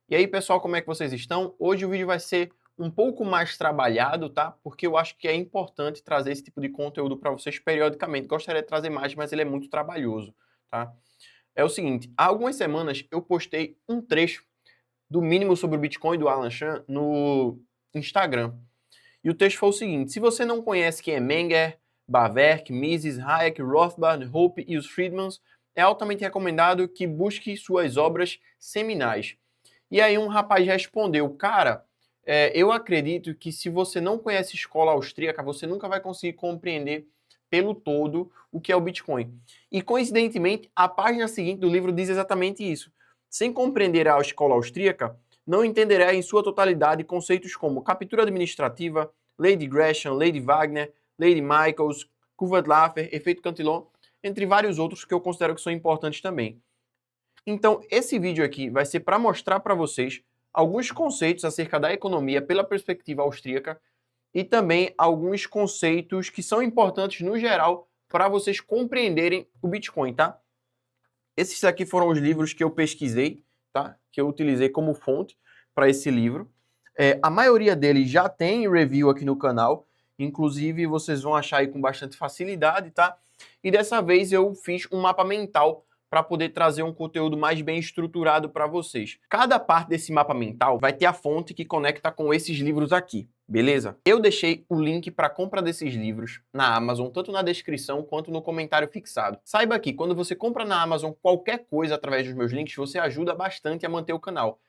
E aí, pessoal, como é que vocês estão? Hoje o vídeo vai ser um pouco mais trabalhado, tá? Porque eu acho que é importante trazer esse tipo de conteúdo para vocês periodicamente. Gostaria de trazer mais, mas ele é muito trabalhoso, tá? É o seguinte, há algumas semanas eu postei um trecho do Mínimo sobre o Bitcoin do Alan Chan no Instagram. E o texto foi o seguinte: se você não conhece quem é Menger, Bawerk, Mises, Hayek, Rothbard, Hope e os Friedmans, é altamente recomendado que busque suas obras seminais. E aí um rapaz respondeu, cara, eu acredito que se você não conhece escola austríaca, você nunca vai conseguir compreender pelo todo o que é o Bitcoin. E coincidentemente, a página seguinte do livro diz exatamente isso. Sem compreender a escola austríaca, não entenderá em sua totalidade conceitos como captura administrativa, lei de Gresham, lei de Wagner, lei de Michaels, curva de Laffer, efeito Cantillon, entre vários outros que eu considero que são importantes também. Então, esse vídeo aqui vai ser para mostrar para vocês alguns conceitos acerca da economia pela perspectiva austríaca e também alguns conceitos que são importantes no geral para vocês compreenderem o Bitcoin, tá? Esses aqui foram os livros que eu pesquisei, tá? Que eu utilizei como fonte para esse livro. A maioria deles já tem review aqui no canal, inclusive vocês vão achar aí com bastante facilidade, tá? E dessa vez eu fiz um mapa mental para poder trazer um conteúdo mais bem estruturado para vocês. Cada parte desse mapa mental vai ter a fonte que conecta com esses livros aqui, beleza? Eu deixei o link para compra desses livros na Amazon, tanto na descrição quanto no comentário fixado. Saiba que quando você compra na Amazon qualquer coisa através dos meus links, você ajuda bastante a manter o canal.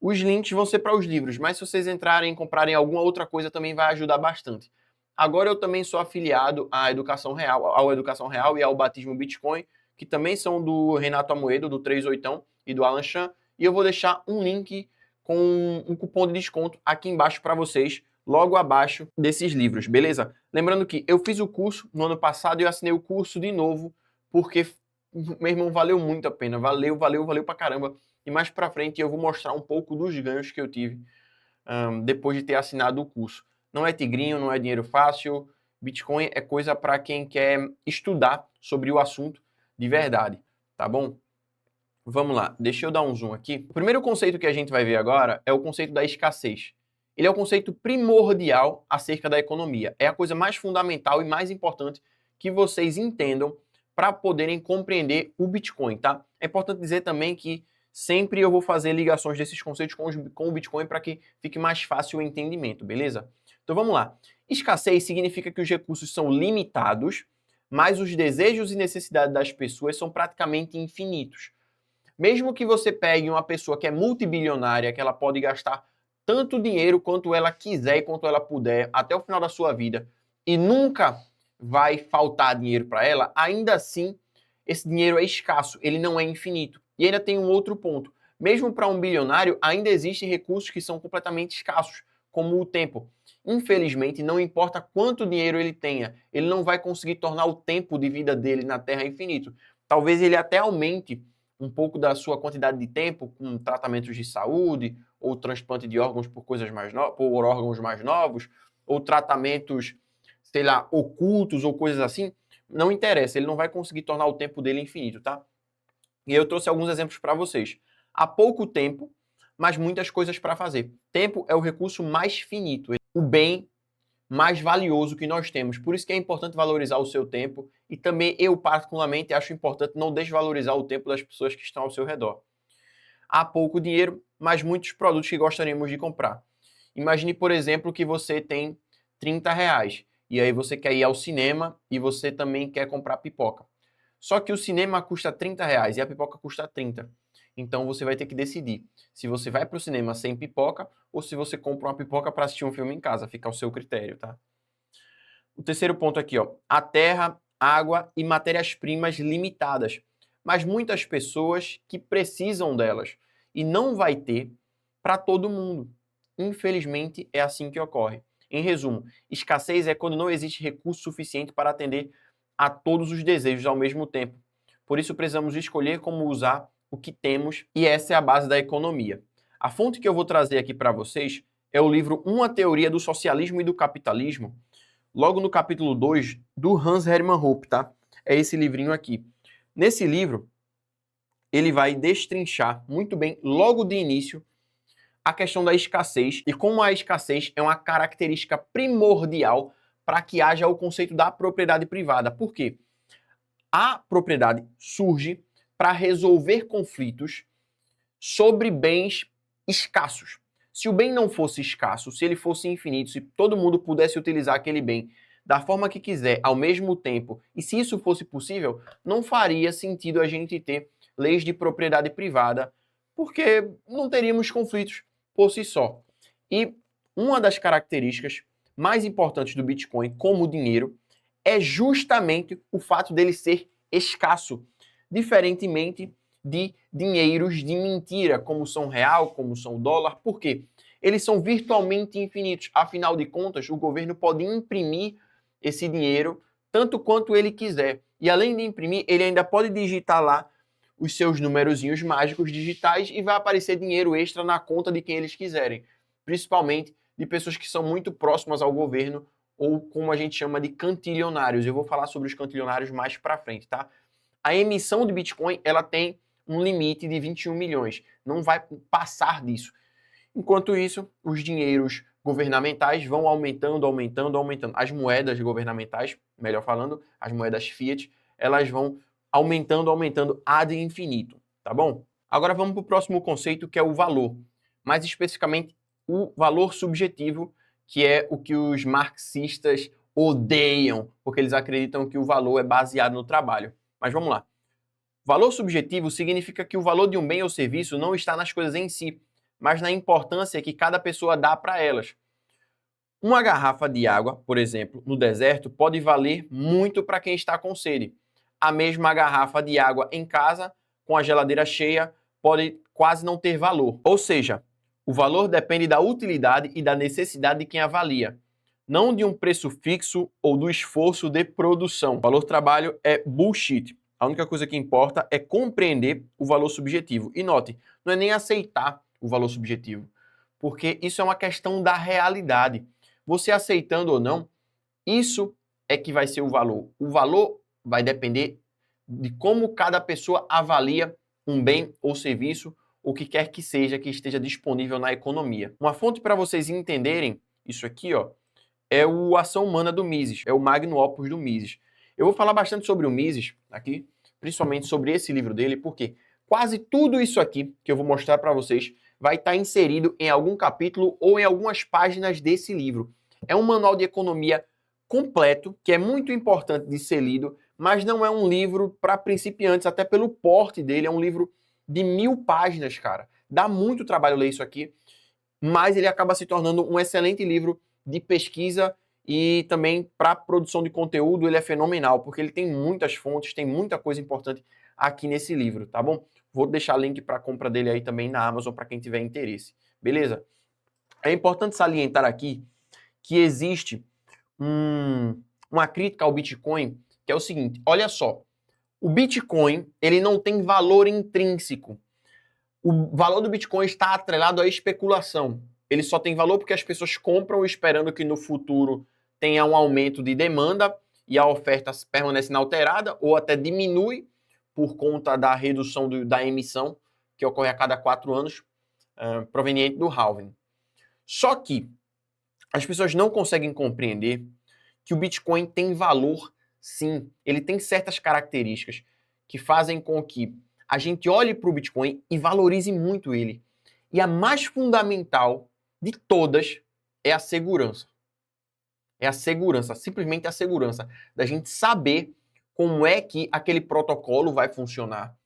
Os links vão ser para os livros, mas se vocês entrarem e comprarem alguma outra coisa também vai ajudar bastante. Agora eu também sou afiliado à Educação Real, ao Educação Real e ao Batismo Bitcoin, que também são do Renato Amoedo, do 38 e do Alan Chan, e eu vou deixar um link com um cupom de desconto aqui embaixo para vocês, logo abaixo desses livros, beleza? Lembrando que eu fiz o curso no ano passado e eu assinei o curso de novo, porque, meu irmão, valeu muito a pena, valeu pra caramba. E mais pra frente eu vou mostrar um pouco dos ganhos que eu tive depois de ter assinado o curso. Não é tigrinho, não é dinheiro fácil. Bitcoin é coisa para quem quer estudar sobre o assunto de verdade, tá bom? Vamos lá, deixa eu dar um zoom aqui. O primeiro conceito que a gente vai ver agora é o conceito da escassez. Ele é o conceito primordial acerca da economia. É a coisa mais fundamental e mais importante que vocês entendam para poderem compreender o Bitcoin, tá? É importante dizer também que sempre eu vou fazer ligações desses conceitos com o Bitcoin para que fique mais fácil o entendimento, beleza? Então vamos lá. Escassez significa que os recursos são limitados, mas os desejos e necessidades das pessoas são praticamente infinitos. Mesmo que você pegue uma pessoa que é multibilionária, que ela pode gastar tanto dinheiro quanto ela quiser e quanto ela puder até o final da sua vida e nunca vai faltar dinheiro para ela, ainda assim esse dinheiro é escasso, ele não é infinito. E ainda tem um outro ponto. Mesmo para um bilionário, ainda existem recursos que são completamente escassos, como o tempo. Infelizmente, não importa quanto dinheiro ele tenha, ele não vai conseguir tornar o tempo de vida dele na Terra infinito. Talvez ele até aumente um pouco da sua quantidade de tempo com tratamentos de saúde, ou transplante de órgãos por coisas mais por órgãos mais novos, ou tratamentos, sei lá, ocultos ou coisas assim, não interessa, ele não vai conseguir tornar o tempo dele infinito, tá? E eu trouxe alguns exemplos para vocês. Há pouco tempo, mas muitas coisas para fazer. Tempo é o recurso mais finito, o bem mais valioso que nós temos. Por isso que é importante valorizar o seu tempo e também eu particularmente acho importante não desvalorizar o tempo das pessoas que estão ao seu redor. Há pouco dinheiro, mas muitos produtos que gostaríamos de comprar. Imagine, por exemplo, que você tem R$ 30 e aí você quer ir ao cinema e você também quer comprar pipoca. Só que o cinema custa R$ 30 e a pipoca custa 30. Então você vai ter que decidir se você vai para o cinema sem pipoca ou se você compra uma pipoca para assistir um filme em casa. Fica ao seu critério, tá? O terceiro ponto aqui, ó, a terra, água e matérias-primas limitadas, mas muitas pessoas que precisam delas e não vai ter para todo mundo. Infelizmente, é assim que ocorre. Em resumo, escassez é quando não existe recurso suficiente para atender a todos os desejos ao mesmo tempo. Por isso, precisamos escolher como usar o que temos e essa é a base da economia. A fonte que eu vou trazer aqui para vocês é o livro Uma Teoria do Socialismo e do Capitalismo, logo no capítulo 2 do Hans Hermann Hoppe, tá? É esse livrinho aqui. Nesse livro, ele vai destrinchar muito bem, logo de início, a questão da escassez e como a escassez é uma característica primordial para que haja o conceito da propriedade privada. Por quê? A propriedade surge para resolver conflitos sobre bens escassos. Se o bem não fosse escasso, se ele fosse infinito, se todo mundo pudesse utilizar aquele bem da forma que quiser, ao mesmo tempo, e se isso fosse possível, não faria sentido a gente ter leis de propriedade privada, porque não teríamos conflitos por si só. E uma das características mais importantes do Bitcoin como dinheiro é justamente o fato dele ser escasso, diferentemente de dinheiros de mentira, como são o real, como são o dólar. Por quê? Eles são virtualmente infinitos. Afinal de contas, o governo pode imprimir esse dinheiro tanto quanto ele quiser. E além de imprimir, ele ainda pode digitar lá os seus numerozinhos mágicos digitais e vai aparecer dinheiro extra na conta de quem eles quiserem. Principalmente de pessoas que são muito próximas ao governo ou como a gente chama de cantilionários. Eu vou falar sobre os cantilionários mais para frente, tá? A emissão de Bitcoin, ela tem um limite de 21 milhões. Não vai passar disso. Enquanto isso, os dinheiros governamentais vão aumentando, aumentando, aumentando. As moedas governamentais, melhor falando, as moedas fiat, elas vão aumentando, aumentando ad infinito, tá bom? Agora vamos para o próximo conceito, que é o valor. Mais especificamente, o valor subjetivo, que é o que os marxistas odeiam, porque eles acreditam que o valor é baseado no trabalho. Mas vamos lá. Valor subjetivo significa que o valor de um bem ou serviço não está nas coisas em si, mas na importância que cada pessoa dá para elas. Uma garrafa de água, por exemplo, no deserto, pode valer muito para quem está com sede. A mesma garrafa de água em casa, com a geladeira cheia, pode quase não ter valor. Ou seja, o valor depende da utilidade e da necessidade de quem avalia, não de um preço fixo ou do esforço de produção. O valor trabalho é bullshit. A única coisa que importa é compreender o valor subjetivo. E note, não é nem aceitar o valor subjetivo, porque isso é uma questão da realidade. Você aceitando ou não, isso é que vai ser o valor. O valor vai depender de como cada pessoa avalia um bem ou serviço, o que quer que seja que esteja disponível na economia. Uma fonte para vocês entenderem isso aqui, ó, é o Ação Humana do Mises, é o Magnum Opus do Mises. Eu vou falar bastante sobre o Mises aqui, principalmente sobre esse livro dele, porque quase tudo isso aqui que eu vou mostrar para vocês vai estar inserido em algum capítulo ou em algumas páginas desse livro. É um manual de economia completo, que é muito importante de ser lido, mas não é um livro para principiantes, até pelo porte dele, é um livro de 1000 páginas, cara. Dá muito trabalho ler isso aqui, mas ele acaba se tornando um excelente livro de pesquisa e também para produção de conteúdo ele é fenomenal, porque ele tem muitas fontes, tem muita coisa importante aqui nesse livro, tá bom? Vou deixar link para compra dele aí também na Amazon para quem tiver interesse, beleza? É importante salientar aqui que existe uma crítica ao Bitcoin, que é o seguinte, olha só, o Bitcoin ele não tem valor intrínseco. O valor do Bitcoin está atrelado à especulação. Ele só tem valor porque as pessoas compram esperando que no futuro tenha um aumento de demanda e a oferta permanece inalterada ou até diminui por conta da redução da emissão que ocorre a cada 4 anos, proveniente do halving. Só que as pessoas não conseguem compreender que o Bitcoin tem valor, sim. Ele tem certas características que fazem com que a gente olhe para o Bitcoin e valorize muito ele. E a mais fundamental de todas é a segurança. É a segurança, simplesmente a segurança da gente saber como é que aquele protocolo vai funcionar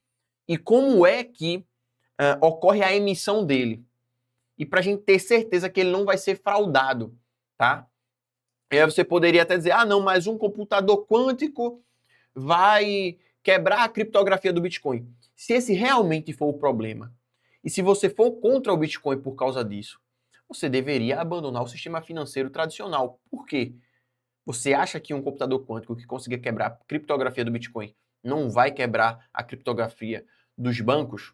e como é que ocorre a emissão dele. E para a gente ter certeza que ele não vai ser fraudado, tá? E aí você poderia até dizer, ah não, mas um computador quântico vai quebrar a criptografia do Bitcoin. Se esse realmente for o problema, e se você for contra o Bitcoin por causa disso, você deveria abandonar o sistema financeiro tradicional. Por quê? Você acha que um computador quântico que consiga quebrar a criptografia do Bitcoin não vai quebrar a criptografia dos bancos,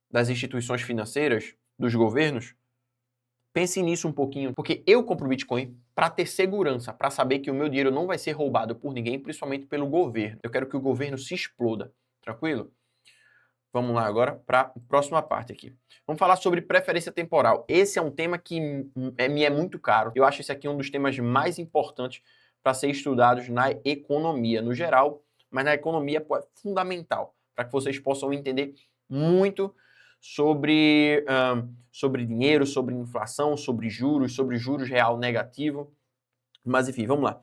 das instituições financeiras, dos governos? Pense nisso um pouquinho, porque eu compro Bitcoin para ter segurança, para saber que o meu dinheiro não vai ser roubado por ninguém, principalmente pelo governo. Eu quero que o governo se exploda, tranquilo? Vamos lá agora para a próxima parte aqui. Vamos falar sobre preferência temporal. Esse é um tema que me é muito caro. Eu acho esse aqui um dos temas mais importantes para ser estudados na economia no geral, mas na economia pô, é fundamental para que vocês possam entender muito sobre dinheiro, sobre inflação, sobre juros real negativo. Mas enfim, vamos lá.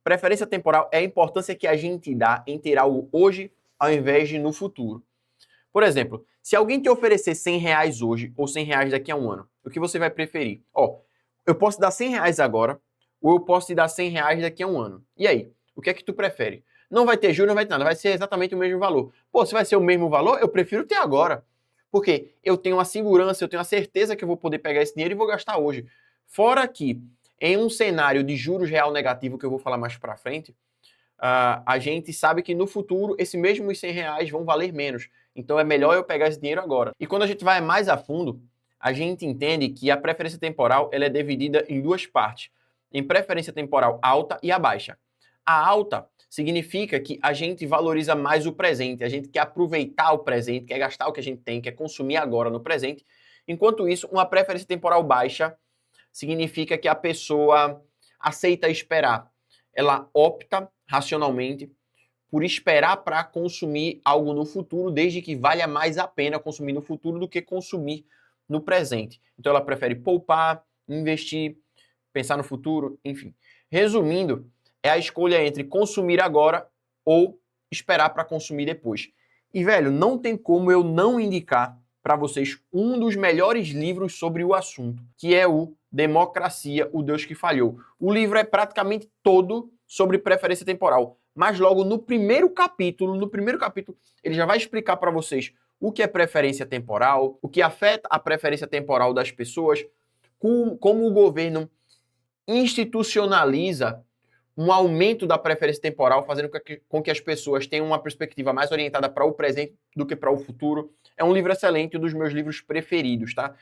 Preferência temporal é a importância que a gente dá em ter algo hoje ao invés de no futuro. Por exemplo, se alguém te oferecer 100 reais hoje ou 100 reais daqui a um ano, o que você vai preferir? Ó, eu posso te dar 100 reais agora ou eu posso te dar 100 reais daqui a um ano. E aí? O que é que tu prefere? Não vai ter juros, não vai ter nada, vai ser exatamente o mesmo valor. Pô, se vai ser o mesmo valor, eu prefiro ter agora. Porque eu tenho a segurança, eu tenho a certeza que eu vou poder pegar esse dinheiro e vou gastar hoje. Fora que, em um cenário de juros real negativo, que eu vou falar mais pra frente, a gente sabe que no futuro esses mesmos 100 reais vão valer menos. Então é melhor eu pegar esse dinheiro agora. E quando a gente vai mais a fundo, a gente entende que a preferência temporal ela é dividida em duas partes. Em preferência temporal alta e a baixa. A alta significa que a gente valoriza mais o presente, a gente quer aproveitar o presente, quer gastar o que a gente tem, quer consumir agora no presente. Enquanto isso, uma preferência temporal baixa significa que a pessoa aceita esperar. Ela opta racionalmente por esperar para consumir algo no futuro, desde que valha mais a pena consumir no futuro do que consumir no presente. Então ela prefere poupar, investir, pensar no futuro, enfim. Resumindo, é a escolha entre consumir agora ou esperar para consumir depois. E velho, não tem como eu não indicar para vocês um dos melhores livros sobre o assunto, que é o Democracia, o Deus que Falhou. O livro é praticamente todo sobre preferência temporal. Mas logo no primeiro capítulo, ele já vai explicar para vocês o que é preferência temporal, o que afeta a preferência temporal das pessoas, como o governo institucionaliza um aumento da preferência temporal, fazendo com que as pessoas tenham uma perspectiva mais orientada para o presente do que para o futuro. É um livro excelente, um dos meus livros preferidos, tá?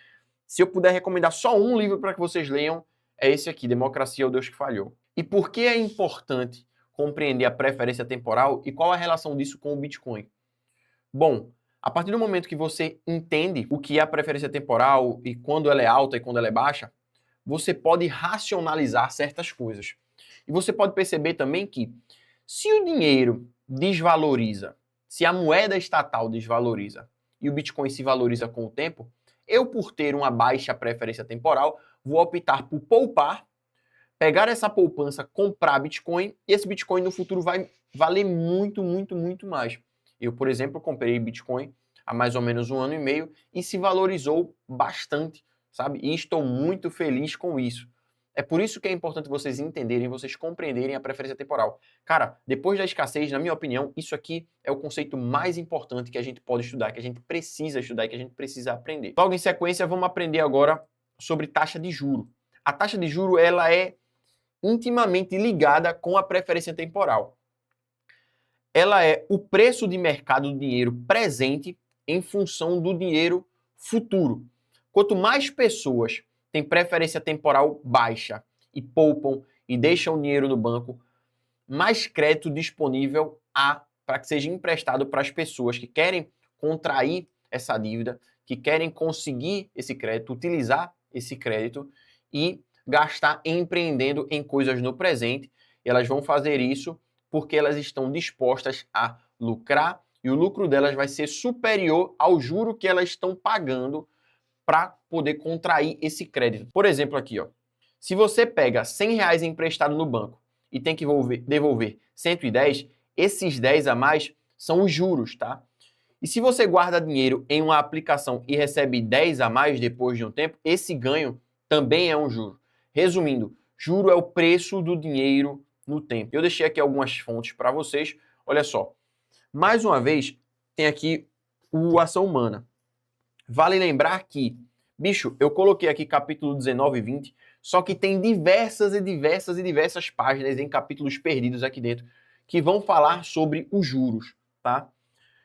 Se eu puder recomendar só um livro para que vocês leiam, é esse aqui, Democracia, o Deus que Falhou. E por que é importante compreender a preferência temporal e qual a relação disso com o Bitcoin? Bom, a partir do momento que você entende o que é a preferência temporal e quando ela é alta e quando ela é baixa, você pode racionalizar certas coisas. E você pode perceber também que se o dinheiro desvaloriza, se a moeda estatal desvaloriza e o Bitcoin se valoriza com o tempo, eu, por ter uma baixa preferência temporal, vou optar por poupar, pegar essa poupança, comprar Bitcoin, e esse Bitcoin no futuro vai valer muito, muito, muito mais. Eu, por exemplo, comprei Bitcoin há mais ou menos um ano e meio e se valorizou bastante, sabe? E estou muito feliz com isso. É por isso que é importante vocês entenderem, vocês compreenderem a preferência temporal. Cara, depois da escassez, na minha opinião, isso aqui é o conceito mais importante que a gente pode estudar, que a gente precisa estudar e que a gente precisa aprender. Logo em sequência, vamos aprender agora sobre taxa de juro. A taxa de juro, ela é intimamente ligada com a preferência temporal. Ela é o preço de mercado do dinheiro presente em função do dinheiro futuro. Quanto mais pessoas têm preferência temporal baixa e poupam e deixam o dinheiro no banco, mais crédito disponível há para que seja emprestado para as pessoas que querem contrair essa dívida, que querem conseguir esse crédito, utilizar esse crédito e gastar empreendendo em coisas no presente. E elas vão fazer isso porque elas estão dispostas a lucrar e o lucro delas vai ser superior ao juro que elas estão pagando para poder contrair esse crédito. Por exemplo, aqui, ó, se você pega 100 reais emprestado no banco e tem que devolver 110, esses 10 a mais são os juros, tá? E se você guarda dinheiro em uma aplicação e recebe 10 a mais depois de um tempo, esse ganho também é um juro. Resumindo, juro é o preço do dinheiro no tempo. Eu deixei aqui algumas fontes para vocês. Olha só. Mais uma vez, tem aqui o Ação Humana. Vale lembrar que, bicho, eu coloquei aqui capítulo 19 e 20, só que tem diversas páginas em capítulos perdidos aqui dentro que vão falar sobre os juros, tá?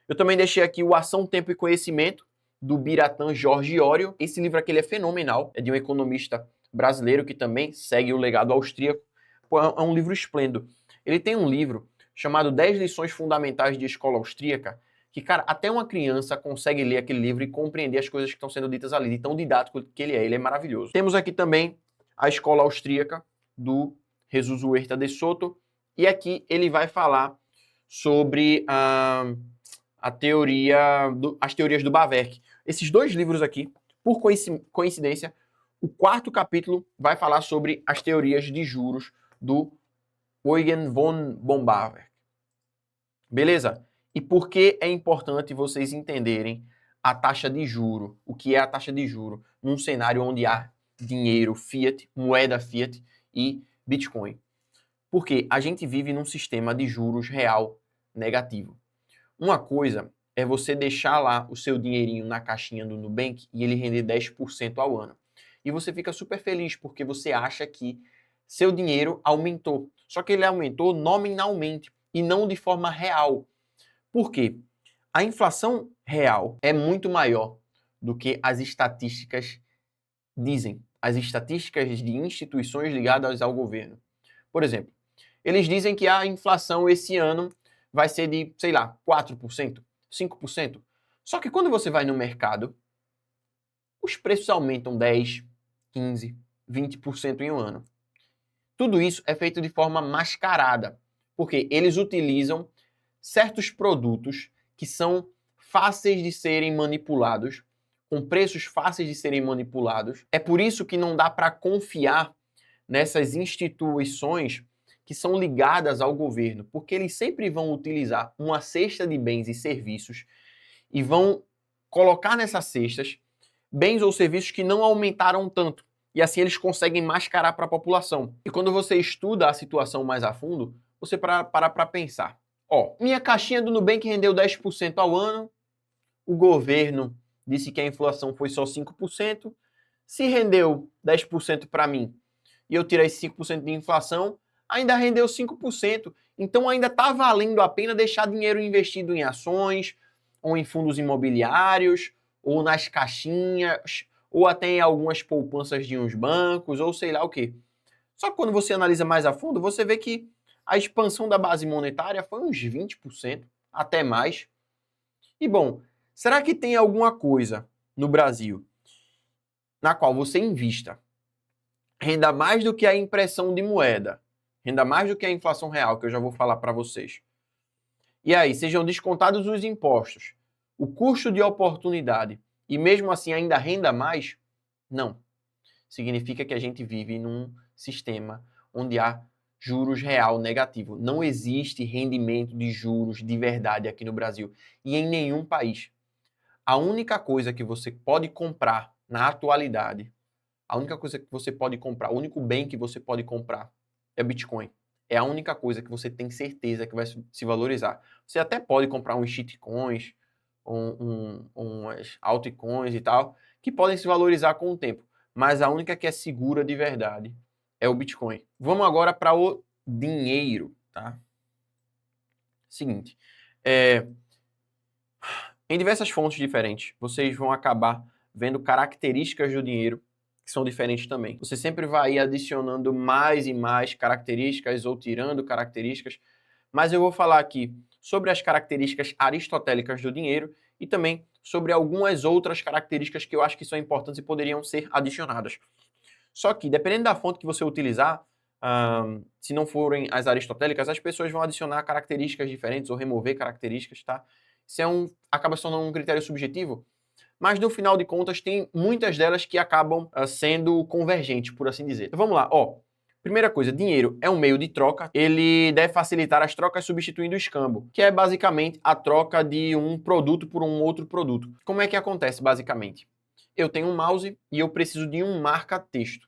Eu também deixei aqui o Ação, Tempo e Conhecimento, do Biratan Jorge Iorio. Esse livro aqui ele é fenomenal, é de um economista brasileiro que também segue o legado austríaco. Pô, é um livro esplêndido. Ele tem um livro chamado 10 lições fundamentais de escola austríaca, que, cara, até uma criança consegue ler aquele livro e compreender as coisas que estão sendo ditas ali, de tão didático que ele é maravilhoso. Temos aqui também a escola austríaca do Jesus Huerta de Soto, e aqui ele vai falar sobre as teorias do Bawerk. Esses dois livros aqui, por coincidência, o quarto capítulo vai falar sobre as teorias de juros do Eugen von Bawerk. Beleza? E por que é importante vocês entenderem a taxa de juro, o que é a taxa de juro, num cenário onde há dinheiro fiat, moeda fiat e Bitcoin? Porque a gente vive num sistema de juros real negativo. Uma coisa é você deixar lá o seu dinheirinho na caixinha do Nubank e ele render 10% ao ano. E você fica super feliz porque você acha que seu dinheiro aumentou. Só que ele aumentou nominalmente e não de forma real. Por quê? A inflação real é muito maior do que as estatísticas dizem. As estatísticas de instituições ligadas ao governo. Por exemplo, eles dizem que a inflação esse ano vai ser de, sei lá, 4%, 5%. Só que quando você vai no mercado, os preços aumentam 10%, 15%, 20% em um ano. Tudo isso é feito de forma mascarada, porque eles utilizam certos produtos que são fáceis de serem manipulados, com preços fáceis de serem manipulados. É por isso que não dá para confiar nessas instituições que são ligadas ao governo, porque eles sempre vão utilizar uma cesta de bens e serviços e vão colocar nessas cestas bens ou serviços que não aumentaram tanto. E assim eles conseguem mascarar para a população. E quando você estuda a situação mais a fundo, você para para pensar. Ó, minha caixinha do Nubank rendeu 10% ao ano, o governo disse que a inflação foi só 5%. Se rendeu 10% para mim e eu tirar esse 5% de inflação, ainda rendeu 5%. Então ainda está valendo a pena deixar dinheiro investido em ações, ou em fundos imobiliários, ou nas caixinhas, ou até em algumas poupanças de uns bancos, ou sei lá o quê. Só que quando você analisa mais a fundo, você vê que a expansão da base monetária foi uns 20%, até mais. E bom, será que tem alguma coisa no Brasil na qual você invista, renda mais do que a impressão de moeda, renda mais do que a inflação real, que eu já vou falar para vocês, e aí sejam descontados os impostos, o custo de oportunidade, e mesmo assim ainda renda mais? Não. Significa que a gente vive num sistema onde há juros real negativo. Não existe rendimento de juros de verdade aqui no Brasil e em nenhum país. A única coisa que você pode comprar na atualidade, a única coisa que você pode comprar, o único bem que você pode comprar é Bitcoin. É a única coisa que você tem certeza que vai se valorizar. Você até pode comprar uns shitcoins, umas altcoins e tal, que podem se valorizar com o tempo. Mas a única que é segura de verdade é o Bitcoin. Vamos agora para o dinheiro, tá? Seguinte, em diversas fontes diferentes, vocês vão acabar vendo características do dinheiro que são diferentes também. Você sempre vai ir adicionando mais e mais características ou tirando características, mas eu vou falar aqui sobre as características aristotélicas do dinheiro e também sobre algumas outras características que eu acho que são importantes e poderiam ser adicionadas. Só que, dependendo da fonte que você utilizar, se não forem as aristotélicas, as pessoas vão adicionar características diferentes ou remover características, tá? Isso acaba se tornando um critério subjetivo, mas no final de contas tem muitas delas que acabam sendo convergentes, por assim dizer. Então vamos lá, ó. Primeira coisa, dinheiro é um meio de troca, ele deve facilitar as trocas substituindo o escambo, que é basicamente a troca de um produto por um outro produto. Como é que acontece basicamente? Eu tenho um mouse e eu preciso de um marca-texto.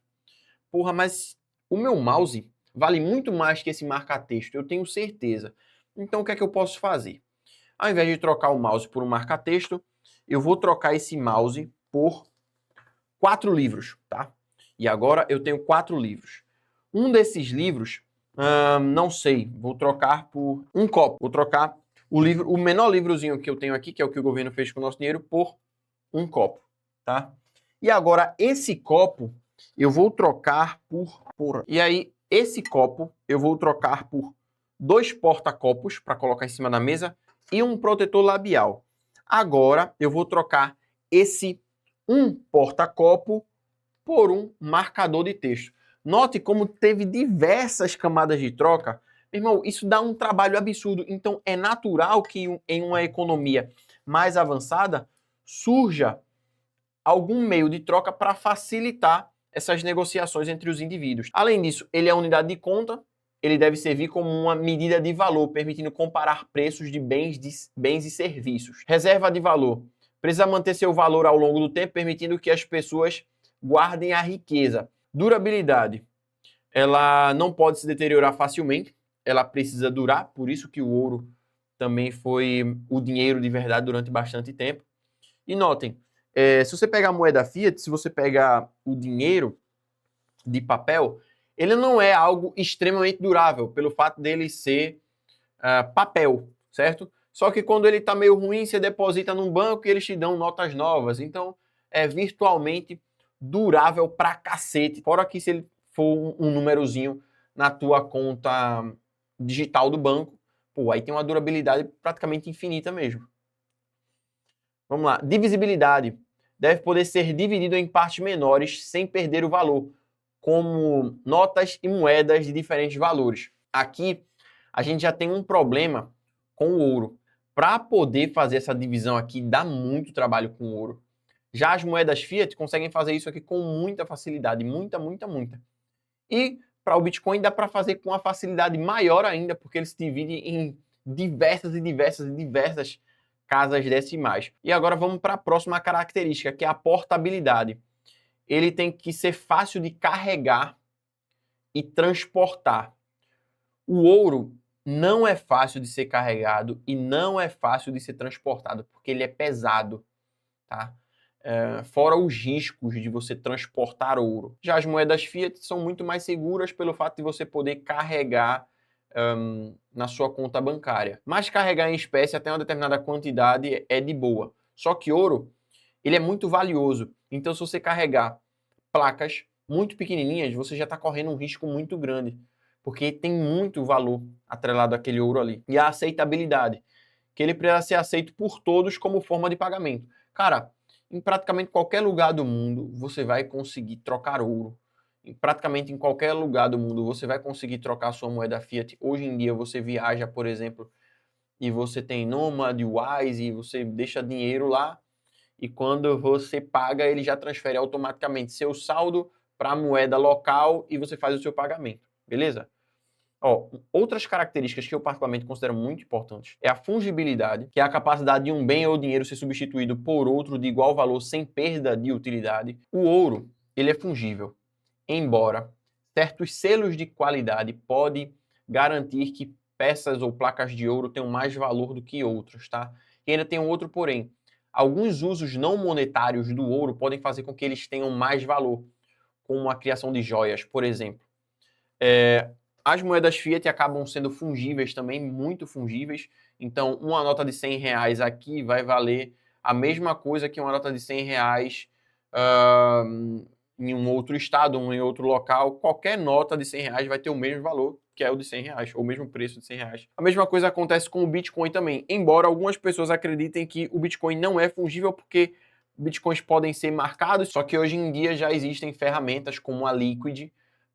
Porra, mas o meu mouse vale muito mais que esse marca-texto, eu tenho certeza. Então o que é que eu posso fazer? Ao invés de trocar o mouse por um marca-texto, eu vou trocar esse mouse por 4 livros, tá? E agora eu tenho 4 livros. Um desses livros, não sei, vou trocar por um copo. Vou trocar o menor livrozinho que eu tenho aqui, que é o que o governo fez com o nosso dinheiro, por um copo, tá? E agora esse copo eu vou trocar por... E aí esse copo eu vou trocar por 2 porta-copos para colocar em cima da mesa e um protetor labial. Agora eu vou trocar esse um porta-copo por um marcador de texto. Note como teve diversas camadas de troca. Meu irmão, isso dá um trabalho absurdo. Então é natural que em uma economia mais avançada surja algum meio de troca para facilitar essas negociações entre os indivíduos. Além disso, ele é unidade de conta, ele deve servir como uma medida de valor, permitindo comparar preços de bens e serviços. Reserva de valor. Precisa manter seu valor ao longo do tempo, permitindo que as pessoas guardem a riqueza. Durabilidade. Ela não pode se deteriorar facilmente, ela precisa durar, por isso que o ouro também foi o dinheiro de verdade durante bastante tempo. E notem, se você pegar a moeda fiat, se você pegar o dinheiro de papel, ele não é algo extremamente durável, pelo fato dele ser papel, certo? Só que quando ele está meio ruim, você deposita num banco e eles te dão notas novas. Então, é virtualmente durável pra cacete. Fora que se ele for um númerozinho na tua conta digital do banco, pô, aí tem uma durabilidade praticamente infinita mesmo. Vamos lá. Divisibilidade. Deve poder ser dividido em partes menores sem perder o valor, como notas e moedas de diferentes valores. Aqui, a gente já tem um problema com o ouro. Para poder fazer essa divisão aqui, dá muito trabalho com o ouro. Já as moedas fiat conseguem fazer isso aqui com muita facilidade, muita. E para o Bitcoin dá para fazer com uma facilidade maior ainda, porque ele se divide em diversas casas decimais. E agora vamos para a próxima característica, que é a portabilidade. Ele tem que ser fácil de carregar e transportar. O ouro não é fácil de ser carregado e não é fácil de ser transportado, porque ele é pesado, tá? Fora os riscos de você transportar ouro. Já as moedas fiat são muito mais seguras pelo fato de você poder carregar na sua conta bancária. Mas carregar em espécie até uma determinada quantidade é de boa. Só que ouro, ele é muito valioso. Então, se você carregar placas muito pequenininhas, você já está correndo um risco muito grande, porque tem muito valor atrelado àquele ouro ali. E a aceitabilidade, que ele precisa ser aceito por todos como forma de pagamento. Cara, em praticamente qualquer lugar do mundo, você vai conseguir trocar ouro. Praticamente em qualquer lugar do mundo, você vai conseguir trocar sua moeda fiat. Hoje em dia, você viaja, por exemplo, e você tem Nomad, Wise, e você deixa dinheiro lá, e quando você paga, ele já transfere automaticamente seu saldo para a moeda local e você faz o seu pagamento, beleza? Ó, outras características que eu particularmente considero muito importantes é a fungibilidade, que é a capacidade de um bem ou dinheiro ser substituído por outro de igual valor sem perda de utilidade. O ouro, ele é fungível, embora certos selos de qualidade podem garantir que peças ou placas de ouro tenham mais valor do que outros, tá? E ainda tem um outro porém. Alguns usos não monetários do ouro podem fazer com que eles tenham mais valor, como a criação de joias, por exemplo. As moedas fiat acabam sendo fungíveis também, muito fungíveis. Então, uma nota de 100 reais aqui vai valer a mesma coisa que uma nota de 100 reais em um outro estado, em outro local. Qualquer nota de 100 reais vai ter o mesmo valor que é o de 100 reais, ou o mesmo preço de 100 reais. A mesma coisa acontece com o Bitcoin também, embora algumas pessoas acreditem que o Bitcoin não é fungível porque Bitcoins podem ser marcados, só que hoje em dia já existem ferramentas como a Liquid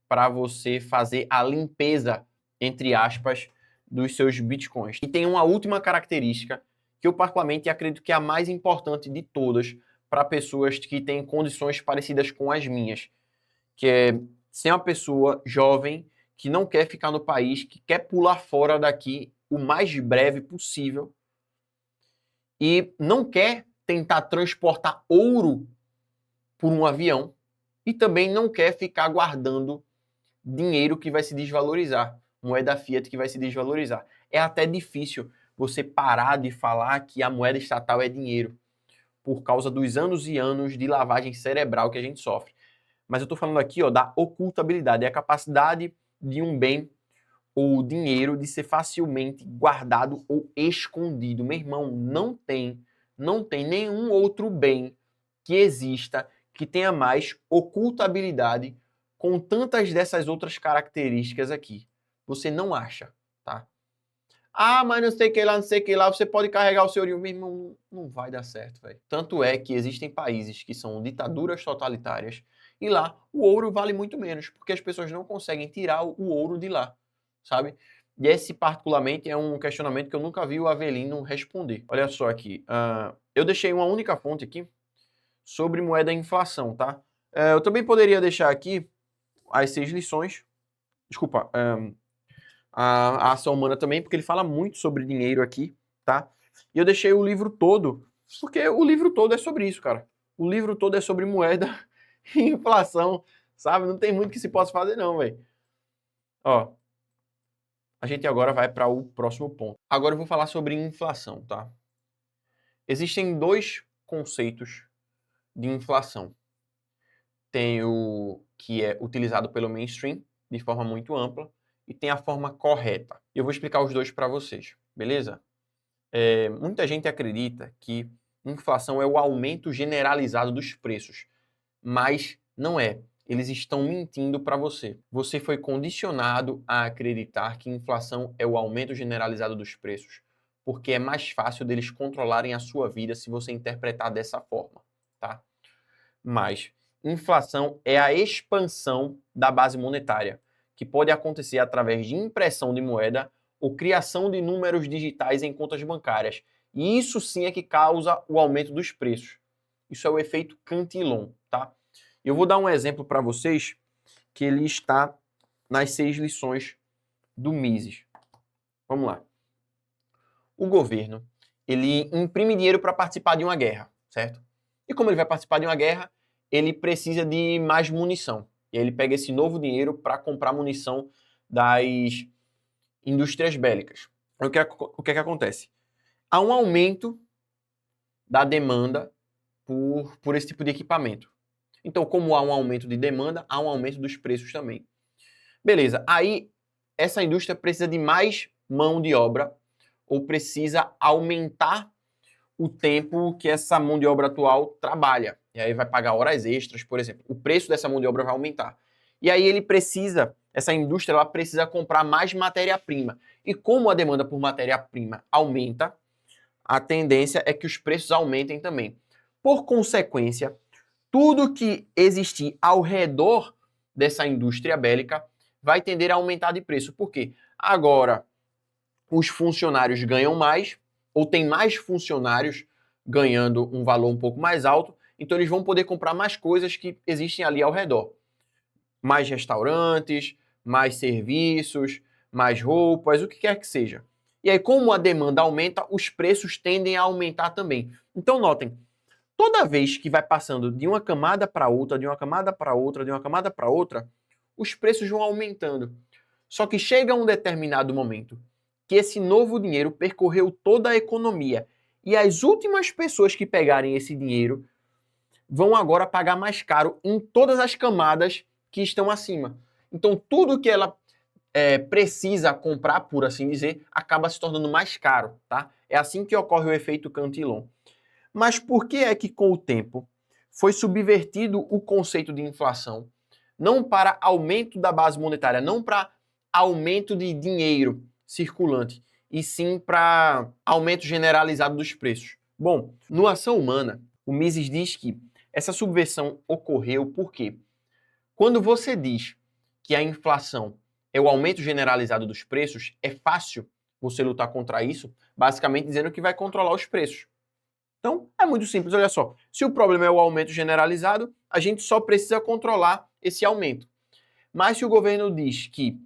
para você fazer a limpeza, entre aspas, dos seus Bitcoins. E tem uma última característica que eu particularmente acredito que é a mais importante de todas para pessoas que têm condições parecidas com as minhas, que é ser uma pessoa jovem que não quer ficar no país, que quer pular fora daqui o mais breve possível e não quer tentar transportar ouro por um avião e também não quer ficar guardando dinheiro que vai se desvalorizar, moeda fiat que vai se desvalorizar. É até difícil você parar de falar que a moeda estatal é dinheiro, por causa dos anos e anos de lavagem cerebral que a gente sofre. Mas eu estou falando aqui da ocultabilidade, é a capacidade de um bem ou dinheiro de ser facilmente guardado ou escondido. Meu irmão, não tem nenhum outro bem que exista que tenha mais ocultabilidade com tantas dessas outras características aqui. Você não acha, tá? Ah, mas não sei o que lá, não sei o que lá, você pode carregar o seu ouro mesmo, não vai dar certo, velho. Tanto é que existem países que são ditaduras totalitárias e lá o ouro vale muito menos, porque as pessoas não conseguem tirar o ouro de lá, sabe? E esse, particularmente, é um questionamento que eu nunca vi o Avelino responder. Olha só aqui, eu deixei uma única fonte aqui sobre moeda e inflação, tá? Eu também poderia deixar aqui as 6 lições, desculpa, a ação humana também, porque ele fala muito sobre dinheiro aqui, tá? E eu deixei o livro todo, porque o livro todo é sobre isso, cara. O livro todo é sobre moeda e inflação, sabe? Não tem muito que se possa fazer não, velho. Ó, a gente agora vai para o próximo ponto. Agora eu vou falar sobre inflação, tá? Existem dois conceitos de inflação. Tem o que é utilizado pelo mainstream, de forma muito ampla, e tem a forma correta. Eu vou explicar os dois para vocês, beleza? Muita gente acredita que inflação é o aumento generalizado dos preços, mas não é. Eles estão mentindo para você. Você foi condicionado a acreditar que inflação é o aumento generalizado dos preços, porque é mais fácil deles controlarem a sua vida se você interpretar dessa forma, tá? Mas inflação é a expansão da base monetária, que pode acontecer através de impressão de moeda ou criação de números digitais em contas bancárias. E isso sim é que causa o aumento dos preços. Isso é o efeito Cantillon, tá? Eu vou dar um exemplo para vocês que ele está nas 6 lições do Mises. Vamos lá. O governo, ele imprime dinheiro para participar de uma guerra, certo? E como ele vai participar de uma guerra, ele precisa de mais munição. E aí ele pega esse novo dinheiro para comprar munição das indústrias bélicas. O que é que acontece? Há um aumento da demanda por esse tipo de equipamento. Então, como há um aumento de demanda, há um aumento dos preços também. Beleza, aí essa indústria precisa de mais mão de obra ou precisa aumentar o tempo que essa mão de obra atual trabalha. E aí vai pagar horas extras, por exemplo. O preço dessa mão de obra vai aumentar. E aí essa indústria, ela precisa comprar mais matéria-prima. E como a demanda por matéria-prima aumenta, a tendência é que os preços aumentem também. Por consequência, tudo que existir ao redor dessa indústria bélica vai tender a aumentar de preço. Por quê? Agora, os funcionários ganham mais, ou tem mais funcionários ganhando um valor um pouco mais alto, então eles vão poder comprar mais coisas que existem ali ao redor. Mais restaurantes, mais serviços, mais roupas, o que quer que seja. E aí, como a demanda aumenta, os preços tendem a aumentar também. Então, notem, toda vez que vai passando de uma camada para outra, de uma camada para outra, de uma camada para outra, os preços vão aumentando. Só que chega um determinado momento que esse novo dinheiro percorreu toda a economia e as últimas pessoas que pegarem esse dinheiro vão agora pagar mais caro em todas as camadas que estão acima. Então, tudo que ela precisa comprar, por assim dizer, acaba se tornando mais caro, tá? É assim que ocorre o efeito Cantillon. Mas por que é que, com o tempo, foi subvertido o conceito de inflação? Não para aumento da base monetária, não para aumento de dinheiro circulante, e sim para aumento generalizado dos preços. Bom, no Ação Humana, o Mises diz que essa subversão ocorreu porque quando você diz que a inflação é o aumento generalizado dos preços, é fácil você lutar contra isso, basicamente dizendo que vai controlar os preços. Então, é muito simples, olha só. Se o problema é o aumento generalizado, a gente só precisa controlar esse aumento. Mas se o governo diz que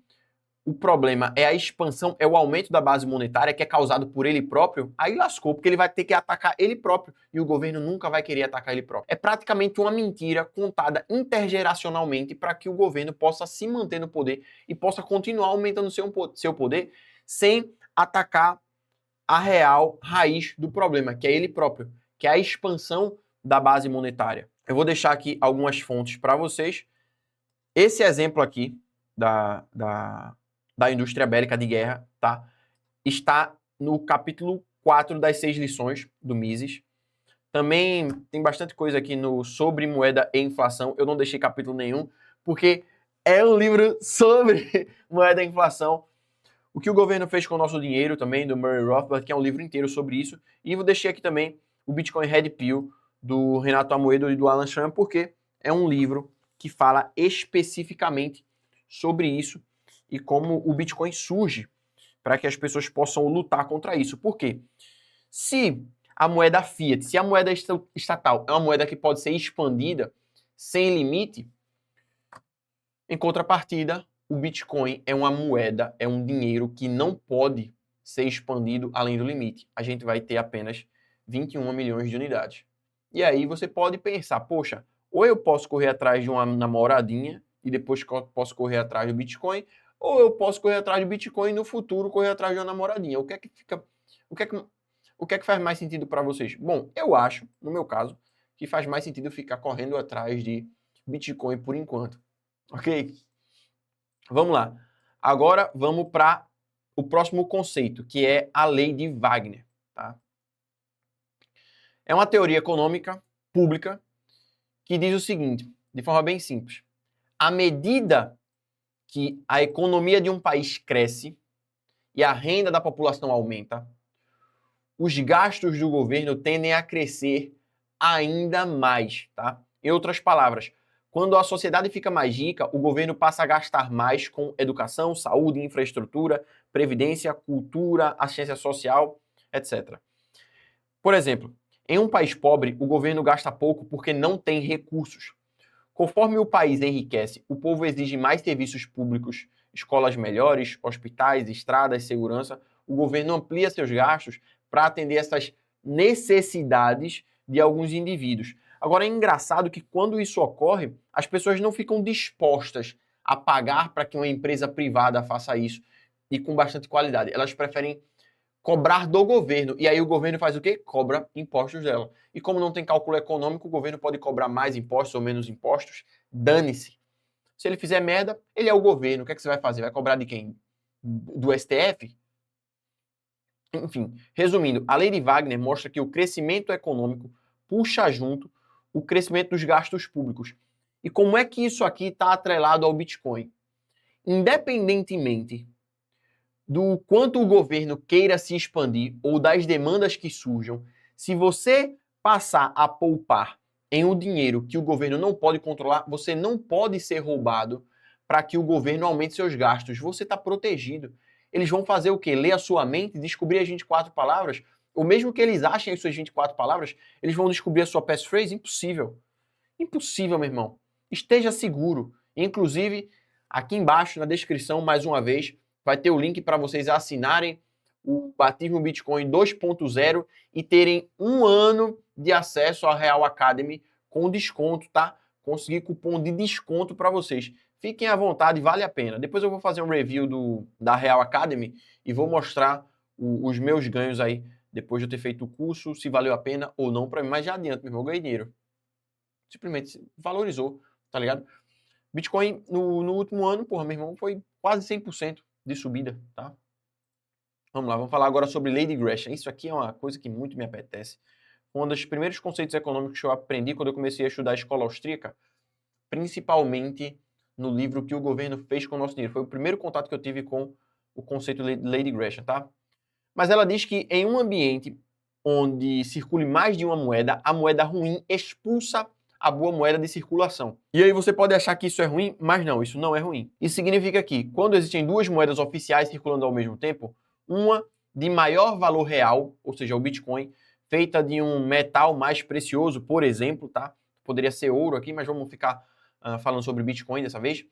o problema é a expansão, é o aumento da base monetária que é causado por ele próprio, aí lascou, porque ele vai ter que atacar ele próprio e o governo nunca vai querer atacar ele próprio. É praticamente uma mentira contada intergeracionalmente para que o governo possa se manter no poder e possa continuar aumentando seu poder sem atacar a real raiz do problema, que é ele próprio, que é a expansão da base monetária. Eu vou deixar aqui algumas fontes para vocês. Esse exemplo aqui da indústria bélica de guerra, tá? Está no capítulo 4 das 6 lições do Mises. Também tem bastante coisa aqui no sobre moeda e inflação. Eu não deixei capítulo nenhum, porque é um livro sobre moeda e inflação. O que o governo fez com o nosso dinheiro também, do Murray Rothbard, que é um livro inteiro sobre isso. E vou deixar aqui também o Bitcoin Red Pill, do Renato Amoedo e do Alan Schramm, porque é um livro que fala especificamente sobre isso e como o Bitcoin surge para que as pessoas possam lutar contra isso. Por quê? Se a moeda fiat, se a moeda estatal é uma moeda que pode ser expandida sem limite, em contrapartida, o Bitcoin é uma moeda, é um dinheiro que não pode ser expandido além do limite. A gente vai ter apenas 21 milhões de unidades. E aí você pode pensar, poxa, ou eu posso correr atrás de uma namoradinha e depois posso correr atrás do Bitcoin, ou eu posso correr atrás do Bitcoin e no futuro correr atrás de uma namoradinha. O que é que faz mais sentido para vocês? Bom, eu acho, no meu caso, que faz mais sentido ficar correndo atrás de Bitcoin por enquanto. Ok? Vamos lá. Agora vamos para o próximo conceito, que é a lei de Wagner. Tá? É uma teoria econômica pública que diz o seguinte, de forma bem simples. À medida que a economia de um país cresce e a renda da população aumenta, os gastos do governo tendem a crescer ainda mais. Tá? Em outras palavras, quando a sociedade fica mais rica, o governo passa a gastar mais com educação, saúde, infraestrutura, previdência, cultura, assistência social, etc. Por exemplo, em um país pobre, o governo gasta pouco porque não tem recursos. Conforme o país enriquece, o povo exige mais serviços públicos, escolas melhores, hospitais, estradas, segurança. O governo amplia seus gastos para atender essas necessidades de alguns indivíduos. Agora, é engraçado que quando isso ocorre, as pessoas não ficam dispostas a pagar para que uma empresa privada faça isso e com bastante qualidade. Elas preferem cobrar do governo. E aí o governo faz o quê? Cobra impostos dela. E como não tem cálculo econômico, o governo pode cobrar mais impostos ou menos impostos. Dane-se. Se ele fizer merda, ele é o governo. O que é que você vai fazer? Vai cobrar de quem? Do STF? Enfim, resumindo, a lei de Wagner mostra que o crescimento econômico puxa junto o crescimento dos gastos públicos. E como é que isso aqui está atrelado ao Bitcoin? Independentemente do quanto o governo queira se expandir ou das demandas que surjam, se você passar a poupar em um dinheiro que o governo não pode controlar, você não pode ser roubado para que o governo aumente seus gastos. Você está protegido. Eles vão fazer o quê? Ler a sua mente, descobrir as 24 palavras? Ou mesmo que eles achem as suas 24 palavras, eles vão descobrir a sua passphrase? Impossível. Impossível, meu irmão. Esteja seguro. Inclusive, aqui embaixo na descrição, mais uma vez, vai ter o link para vocês assinarem o Batismo Bitcoin 2.0 e terem um ano de acesso à Real Academy com desconto, tá? Conseguir cupom de desconto para vocês. Fiquem à vontade, vale a pena. Depois eu vou fazer um review da Real Academy e vou mostrar os meus ganhos aí, depois de eu ter feito o curso, se valeu a pena ou não para mim. Mas já adianto, meu irmão, eu ganhei dinheiro. Simplesmente valorizou, tá ligado? Bitcoin no último ano, porra, meu irmão, foi quase 100% de subida, tá? Vamos lá, vamos falar agora sobre Lei de Gresham. Isso aqui é uma coisa que muito me apetece. Um dos primeiros conceitos econômicos que eu aprendi quando eu comecei a estudar a escola austríaca, principalmente no livro que o governo fez com o nosso dinheiro. Foi o primeiro contato que eu tive com o conceito de Lei de Gresham, tá? Mas ela diz que em um ambiente onde circule mais de uma moeda, a moeda ruim expulsa a boa moeda de circulação. E aí você pode achar que isso é ruim, mas não, isso não é ruim. Isso significa que quando existem duas moedas oficiais circulando ao mesmo tempo, uma de maior valor real, ou seja, o Bitcoin, feita de um metal mais precioso, por exemplo, tá? Poderia ser ouro aqui, mas vamos ficar falando sobre Bitcoin dessa vez.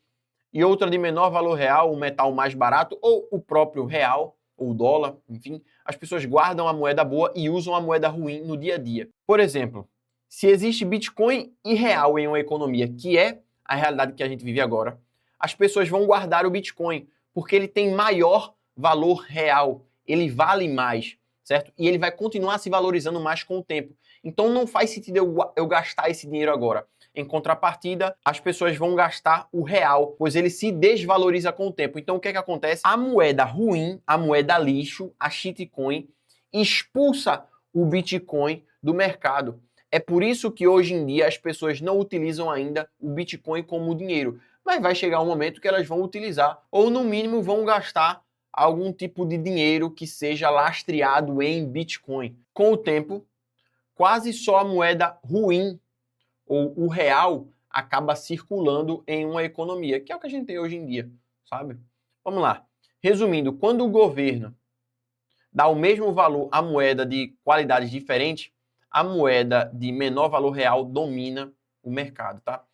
E outra de menor valor real, um metal mais barato, ou o próprio real, ou dólar, enfim. As pessoas guardam a moeda boa e usam a moeda ruim no dia a dia. Por exemplo, se existe Bitcoin e real em uma economia, que é a realidade que a gente vive agora, as pessoas vão guardar o Bitcoin, porque ele tem maior valor real, ele vale mais, certo? E ele vai continuar se valorizando mais com o tempo. Então não faz sentido eu gastar esse dinheiro agora. Em contrapartida, as pessoas vão gastar o real, pois ele se desvaloriza com o tempo. Então o que é que acontece? A moeda ruim, a moeda lixo, a shitcoin, expulsa o Bitcoin do mercado. É por isso que hoje em dia as pessoas não utilizam ainda o Bitcoin como dinheiro. Mas vai chegar um momento que elas vão utilizar, ou no mínimo vão gastar algum tipo de dinheiro que seja lastreado em Bitcoin. Com o tempo, quase só a moeda ruim ou o real acaba circulando em uma economia, que é o que a gente tem hoje em dia, sabe? Vamos lá. Resumindo, quando o governo dá o mesmo valor à moeda de qualidades diferentes, a moeda de menor valor real domina o mercado, tá?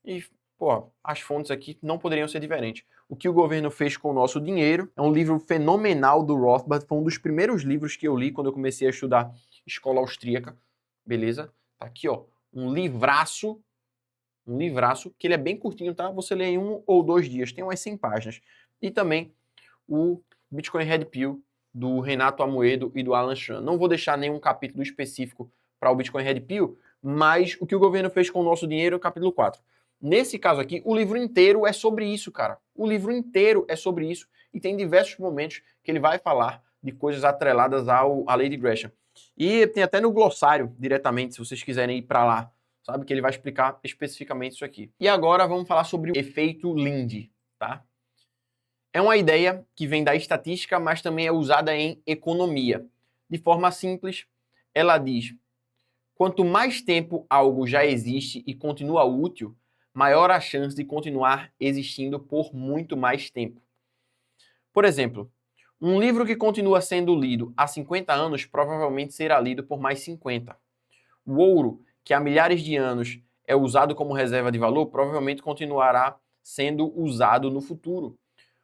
E, pô, as fontes aqui não poderiam ser diferentes. O que o governo fez com o nosso dinheiro é um livro fenomenal do Rothbard, foi um dos primeiros livros que eu li quando eu comecei a estudar escola austríaca, beleza? Tá aqui, ó, um livraço, que ele é bem curtinho, tá? Você lê em 1 ou 2 dias, tem umas 100 páginas. E também o Bitcoin Red Pill, do Renato Amoedo e do Alan Schramm. Não vou deixar nenhum capítulo específico para o Bitcoin Red Pill, mas o que o governo fez com o nosso dinheiro é o capítulo 4. Nesse caso aqui, o livro inteiro é sobre isso, cara. O livro inteiro é sobre isso e tem diversos momentos que ele vai falar de coisas atreladas à lei de Gresham. E tem até no glossário, diretamente, se vocês quiserem ir para lá, sabe? Que ele vai explicar especificamente isso aqui. E agora vamos falar sobre o efeito Lindy, tá? É uma ideia que vem da estatística, mas também é usada em economia. De forma simples, ela diz: quanto mais tempo algo já existe e continua útil, maior a chance de continuar existindo por muito mais tempo. Por exemplo, um livro que continua sendo lido há 50 anos provavelmente será lido por mais 50. O ouro, que há milhares de anos é usado como reserva de valor, provavelmente continuará sendo usado no futuro.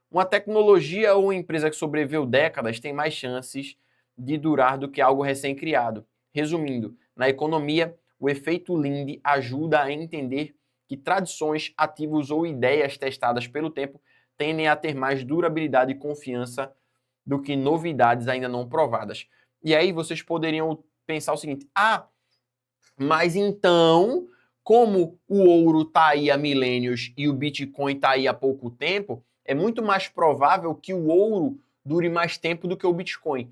Uma tecnologia ou empresa que sobreviveu décadas tem mais chances de durar do que algo recém-criado. Resumindo, na economia, o efeito Lindy ajuda a entender que tradições, ativos ou ideias testadas pelo tempo tendem a ter mais durabilidade e confiança do que novidades ainda não provadas. E aí vocês poderiam pensar o seguinte: mas então, como o ouro está aí há milênios e o Bitcoin está aí há pouco tempo, é muito mais provável que o ouro dure mais tempo do que o Bitcoin.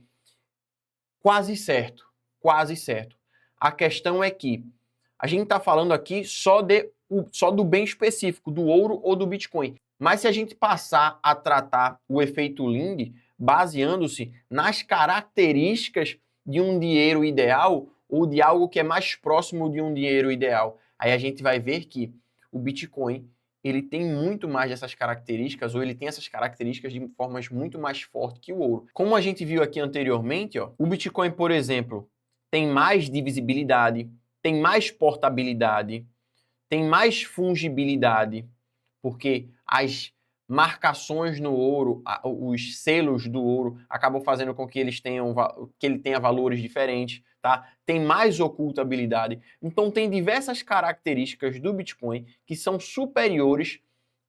Quase certo, quase certo. A questão é que a gente está falando aqui só do bem específico, do ouro ou do Bitcoin. Mas se a gente passar a tratar o efeito Lindy baseando-se nas características de um dinheiro ideal ou de algo que é mais próximo de um dinheiro ideal, aí a gente vai ver que o Bitcoin ele tem muito mais dessas características, ou ele tem essas características de formas muito mais fortes que o ouro. Como a gente viu aqui anteriormente, ó, o Bitcoin, por exemplo, tem mais divisibilidade, tem mais portabilidade, tem mais fungibilidade, porque as marcações no ouro, os selos do ouro, acabam fazendo com que ele tenha valores diferentes, tá? Tem mais ocultabilidade. Então tem diversas características do Bitcoin que são superiores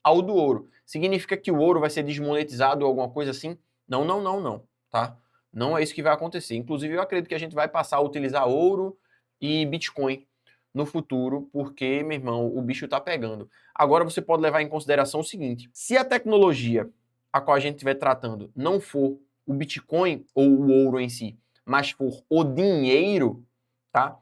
ao do ouro. Significa que o ouro vai ser desmonetizado ou alguma coisa assim? Não, não, não, não, tá? Não é isso que vai acontecer. Inclusive, eu acredito que a gente vai passar a utilizar ouro e Bitcoin no futuro, porque, meu irmão, o bicho tá pegando. Agora você pode levar em consideração o seguinte: se a tecnologia a qual a gente estiver tratando não for o Bitcoin ou o ouro em si, mas for o dinheiro, tá?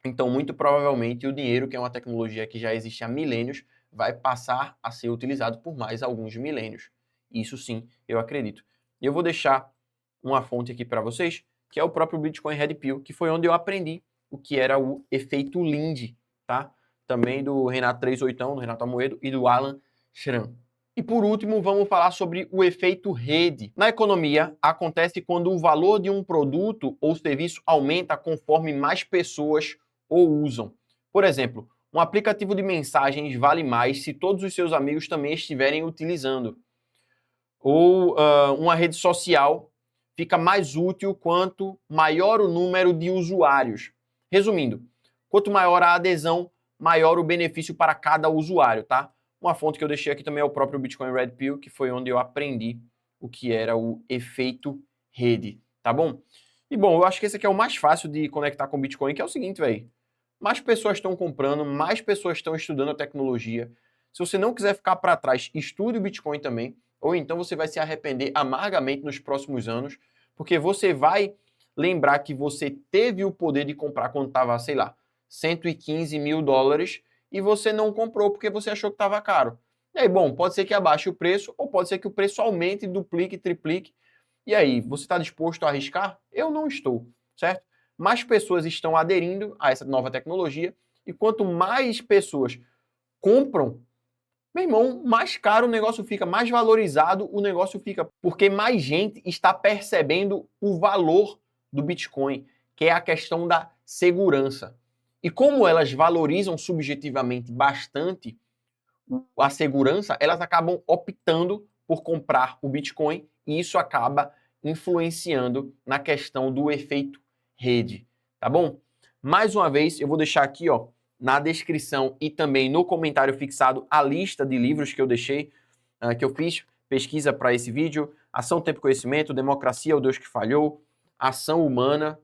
Então, muito provavelmente, o dinheiro, que é uma tecnologia que já existe há milênios, vai passar a ser utilizado por mais alguns milênios. Isso sim, eu acredito. E eu vou deixar uma fonte aqui para vocês, que é o próprio Bitcoin Red Pill, que foi onde eu aprendi o que era o efeito Lindy, tá? Também do Renato 38, do Renato Amoedo e do Alan Schramm. E por último, vamos falar sobre o efeito rede. Na economia, acontece quando o valor de um produto ou serviço aumenta conforme mais pessoas o usam. Por exemplo, um aplicativo de mensagens vale mais se todos os seus amigos também estiverem utilizando. Ou uma rede social fica mais útil quanto maior o número de usuários. Resumindo, quanto maior a adesão, maior o benefício para cada usuário, tá? Uma fonte que eu deixei aqui também é o próprio Bitcoin Red Pill, que foi onde eu aprendi o que era o efeito rede, tá bom? E bom, eu acho que esse aqui é o mais fácil de conectar com o Bitcoin, que é o seguinte, velho. Mais pessoas estão comprando, mais pessoas estão estudando a tecnologia. Se você não quiser ficar para trás, estude o Bitcoin também, ou então você vai se arrepender amargamente nos próximos anos, porque você vai lembrar que você teve o poder de comprar quando estava, sei lá, 115 mil dólares e você não comprou porque você achou que estava caro. E aí, bom, pode ser que abaixe o preço ou pode ser que o preço aumente, duplique, triplique. E aí, você está disposto a arriscar? Eu não estou, certo? Mais pessoas estão aderindo a essa nova tecnologia e quanto mais pessoas compram, meu irmão, mais caro o negócio fica, mais valorizado o negócio fica, porque mais gente está percebendo o valor do Bitcoin, que é a questão da segurança. E como elas valorizam subjetivamente bastante a segurança, elas acabam optando por comprar o Bitcoin e isso acaba influenciando na questão do efeito rede, tá bom? Mais uma vez, eu vou deixar aqui, ó, na descrição e também no comentário fixado a lista de livros que eu deixei, que eu fiz pesquisa para esse vídeo: Ação, Tempo e Conhecimento, Democracia, o Deus que Falhou, Ação Humana,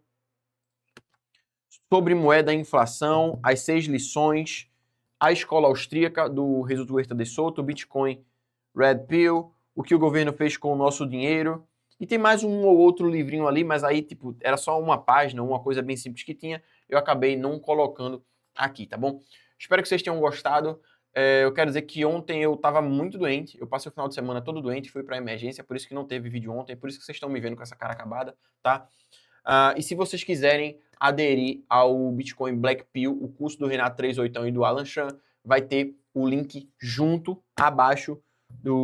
Sobre Moeda e Inflação, As 6 Lições, A Escola Austríaca, do Jesus Huerta de Soto, Bitcoin Red Pill, O que o governo fez com o nosso dinheiro. E tem mais um ou outro livrinho ali, mas aí, tipo, era só uma página, uma coisa bem simples que tinha. Eu acabei não colocando aqui, tá bom? Espero que vocês tenham gostado. Eu quero dizer que ontem eu estava muito doente. Eu passei o final de semana todo doente, fui para emergência, por isso que não teve vídeo ontem, por isso que vocês estão me vendo com essa cara acabada, tá? E se vocês quiserem aderir ao Bitcoin Black Pill, o curso do Renato 38 e do Alan Chan, vai ter o link junto abaixo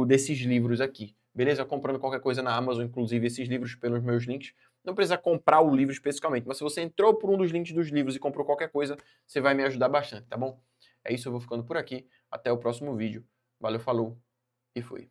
desses livros aqui. Beleza? Comprando qualquer coisa na Amazon, inclusive esses livros pelos meus links. Não precisa comprar o livro especificamente, mas se você entrou por um dos links dos livros e comprou qualquer coisa, você vai me ajudar bastante, tá bom? É isso, eu vou ficando por aqui. Até o próximo vídeo. Valeu, falou e fui.